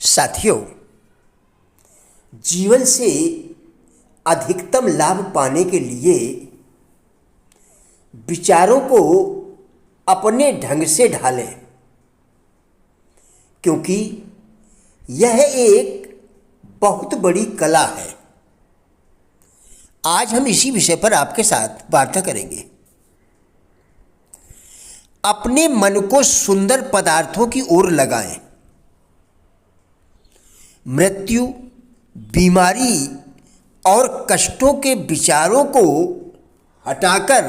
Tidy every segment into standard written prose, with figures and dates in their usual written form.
साथियों, जीवन से अधिकतम लाभ पाने के लिए विचारों को अपने ढंग से ढालें, क्योंकि यह एक बहुत बड़ी कला है। आज हम इसी विषय पर आपके साथ वार्ता करेंगे। अपने मन को सुंदर पदार्थों की ओर लगाएं। मृत्यु, बीमारी और कष्टों के विचारों को हटाकर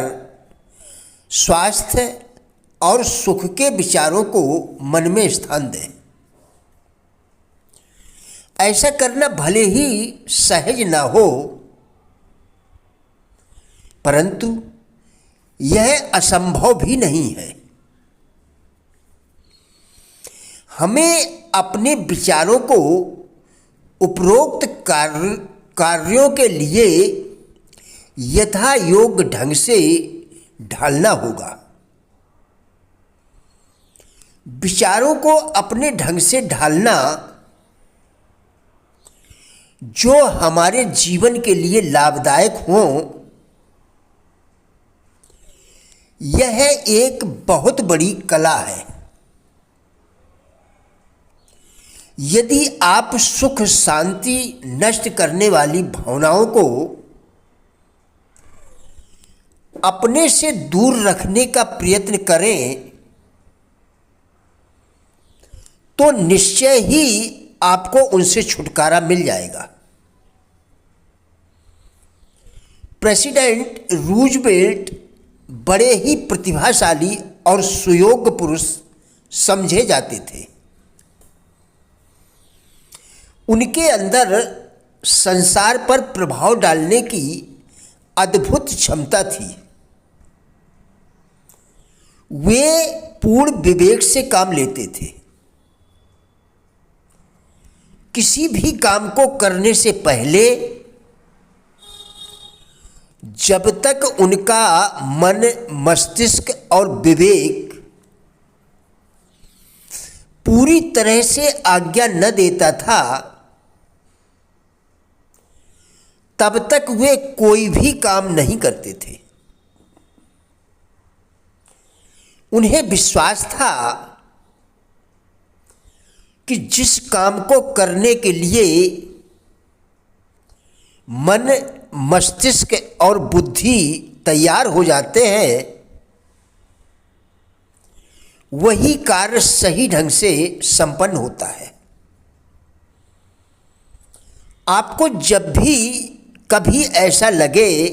स्वास्थ्य और सुख के विचारों को मन में स्थान दें। ऐसा करना भले ही सहज ना हो, परंतु यह असंभव भी नहीं है। हमें अपने विचारों को उपरोक्त कार्यों के लिए यथा योग्य ढंग से ढालना होगा। विचारों को अपने ढंग से ढालना जो हमारे जीवन के लिए लाभदायक हो, यह एक बहुत बड़ी कला है। यदि आप सुख शांति नष्ट करने वाली भावनाओं को अपने से दूर रखने का प्रयत्न करें, तो निश्चय ही आपको उनसे छुटकारा मिल जाएगा। प्रेसिडेंट रूजवेल्ट बड़े ही प्रतिभाशाली और सुयोग्य पुरुष समझे जाते थे। उनके अंदर संसार पर प्रभाव डालने की अद्भुत क्षमता थी। वे पूर्ण विवेक से काम लेते थे। किसी भी काम को करने से पहले जब तक उनका मन, मस्तिष्क और विवेक पूरी तरह से आज्ञा न देता था, तब तक वे कोई भी काम नहीं करते थे। उन्हें विश्वास था कि जिस काम को करने के लिए मन, मस्तिष्क और बुद्धि तैयार हो जाते हैं, वही कार्य सही ढंग से संपन्न होता है। आपको जब भी कभी ऐसा लगे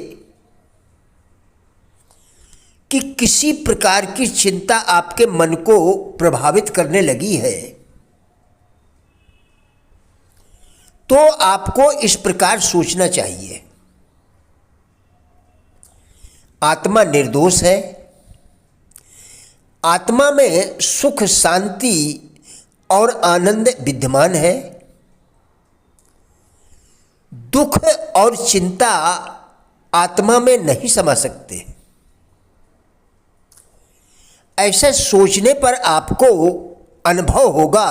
कि किसी प्रकार की चिंता आपके मन को प्रभावित करने लगी है, तो आपको इस प्रकार सोचना चाहिए। आत्मा निर्दोष है। आत्मा में सुख, शांति और आनंद विद्यमान है। दुख और चिंता आत्मा में नहीं समा सकते। ऐसा सोचने पर आपको अनुभव होगा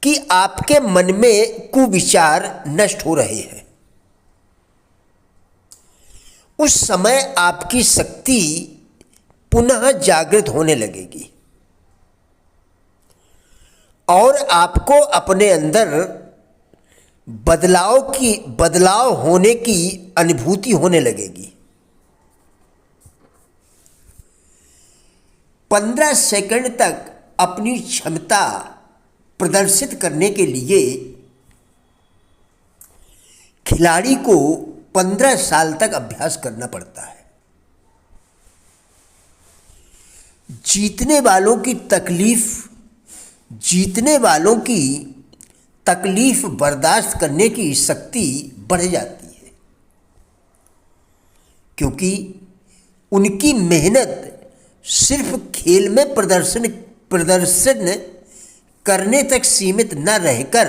कि आपके मन में कुविचार नष्ट हो रहे हैं। उस समय आपकी शक्ति पुनः जागृत होने लगेगी और आपको अपने अंदर बदलाव होने की अनुभूति होने लगेगी। 15 सेकंड तक अपनी क्षमता प्रदर्शित करने के लिए खिलाड़ी को 15 साल तक अभ्यास करना पड़ता है। जीतने वालों की तकलीफ बर्दाश्त करने की शक्ति बढ़ जाती है, क्योंकि उनकी मेहनत सिर्फ खेल में प्रदर्शन करने तक सीमित न रहकर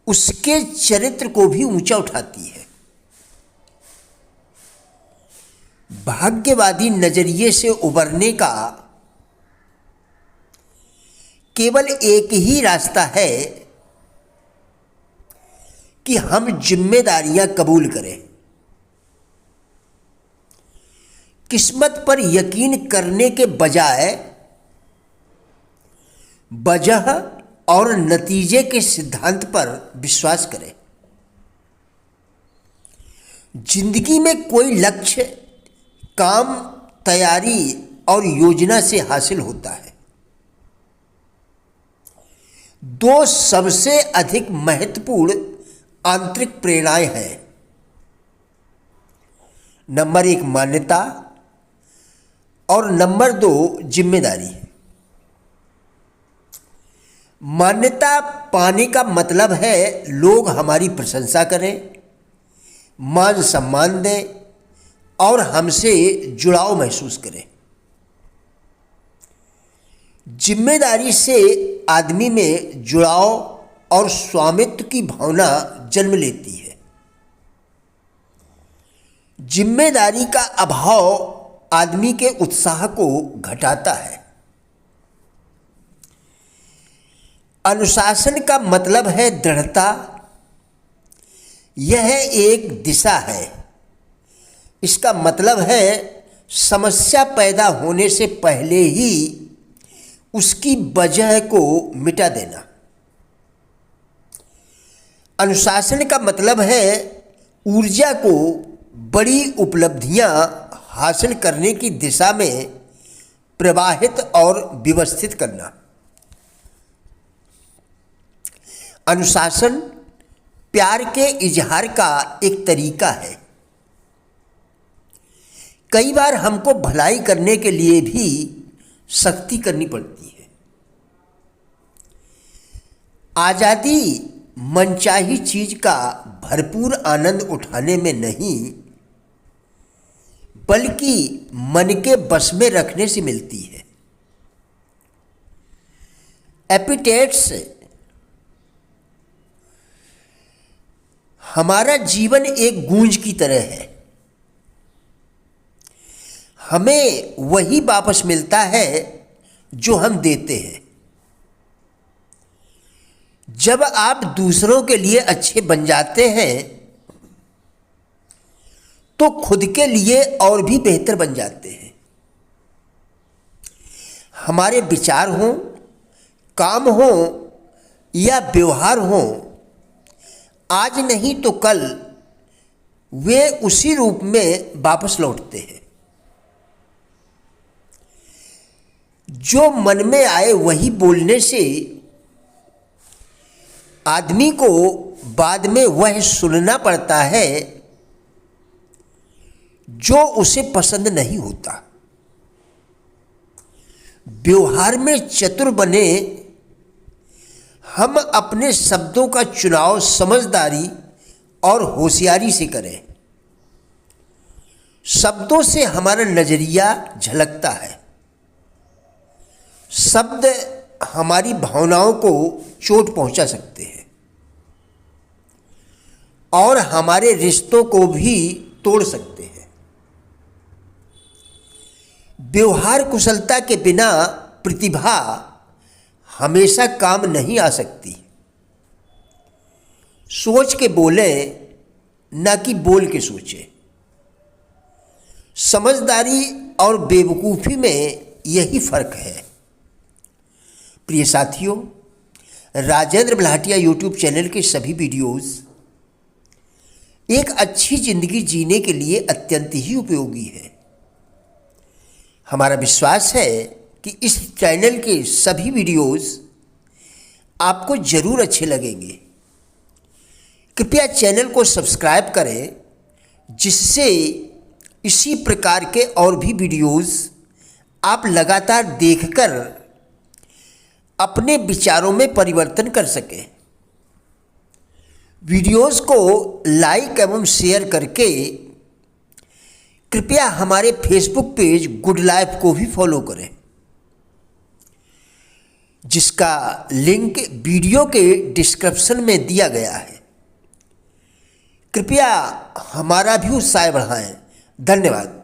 उसके चरित्र को भी ऊंचा उठाती है। भाग्यवादी नजरिए से उबरने का केवल एक ही रास्ता है कि हम जिम्मेदारियां कबूल करें। किस्मत पर यकीन करने के बजाय वजह और नतीजे के सिद्धांत पर विश्वास करें। जिंदगी में कोई लक्ष्य काम, तैयारी और योजना से हासिल होता है। दो सबसे अधिक महत्वपूर्ण आंतरिक प्रेरणाएं हैं। नंबर 1 मान्यता और नंबर 2 जिम्मेदारी। मान्यता पाने का मतलब है लोग हमारी प्रशंसा करें, मान सम्मान दें और हमसे जुड़ाव महसूस करें। जिम्मेदारी से आदमी में जुड़ाव और स्वामित्व की भावना जन्म लेती है। जिम्मेदारी का अभाव आदमी के उत्साह को घटाता है। अनुशासन का मतलब है दृढ़ता। यह एक दिशा है। इसका मतलब है समस्या पैदा होने से पहले ही उसकी वजह को मिटा देना। अनुशासन का मतलब है ऊर्जा को बड़ी उपलब्धियां हासिल करने की दिशा में प्रवाहित और व्यवस्थित करना। अनुशासन प्यार के इजहार का एक तरीका है। कई बार हमको भलाई करने के लिए भी सख्ती करनी पड़ती है। आज़ादी मनचाही चीज का भरपूर आनंद उठाने में नहीं, बल्कि मन के बस में रखने से मिलती है। एपिटेट्स हमारा जीवन एक गूंज की तरह है। हमें वही वापस मिलता है जो हम देते हैं। जब आप दूसरों के लिए अच्छे बन जाते हैं तो खुद के लिए और भी बेहतर बन जाते हैं। हमारे विचार हों, काम हों या व्यवहार हों, आज नहीं तो कल वे उसी रूप में वापस लौटते हैं। जो मन में आए वही बोलने से आदमी को बाद में वह सुनना पड़ता है जो उसे पसंद नहीं होता। व्यवहार में चतुर बने। हम अपने शब्दों का चुनाव समझदारी और होशियारी से करें। शब्दों से हमारा नजरिया झलकता है। शब्द हमारी भावनाओं को चोट पहुंचा सकते हैं और हमारे रिश्तों को भी तोड़ सकते हैं। व्यवहार कुशलता के बिना प्रतिभा हमेशा काम नहीं आ सकती। सोच के बोले, ना कि बोल के सोचे। समझदारी और बेवकूफ़ी में यही फर्क है। प्रिय साथियों, राजेंद्र बल्हाटिया यूट्यूब चैनल के सभी वीडियोस एक अच्छी जिंदगी जीने के लिए अत्यंत ही उपयोगी है। हमारा विश्वास है कि इस चैनल के सभी वीडियोस आपको जरूर अच्छे लगेंगे। कृपया चैनल को सब्सक्राइब करें, जिससे इसी प्रकार के और भी वीडियोस आप लगातार देखकर अपने विचारों में परिवर्तन कर सकें। वीडियोस को लाइक एवं शेयर करके कृपया हमारे फेसबुक पेज गुड लाइफ को भी फॉलो करें, जिसका लिंक वीडियो के डिस्क्रिप्शन में दिया गया है। कृपया हमारा भी उत्साह बढ़ाएं। धन्यवाद।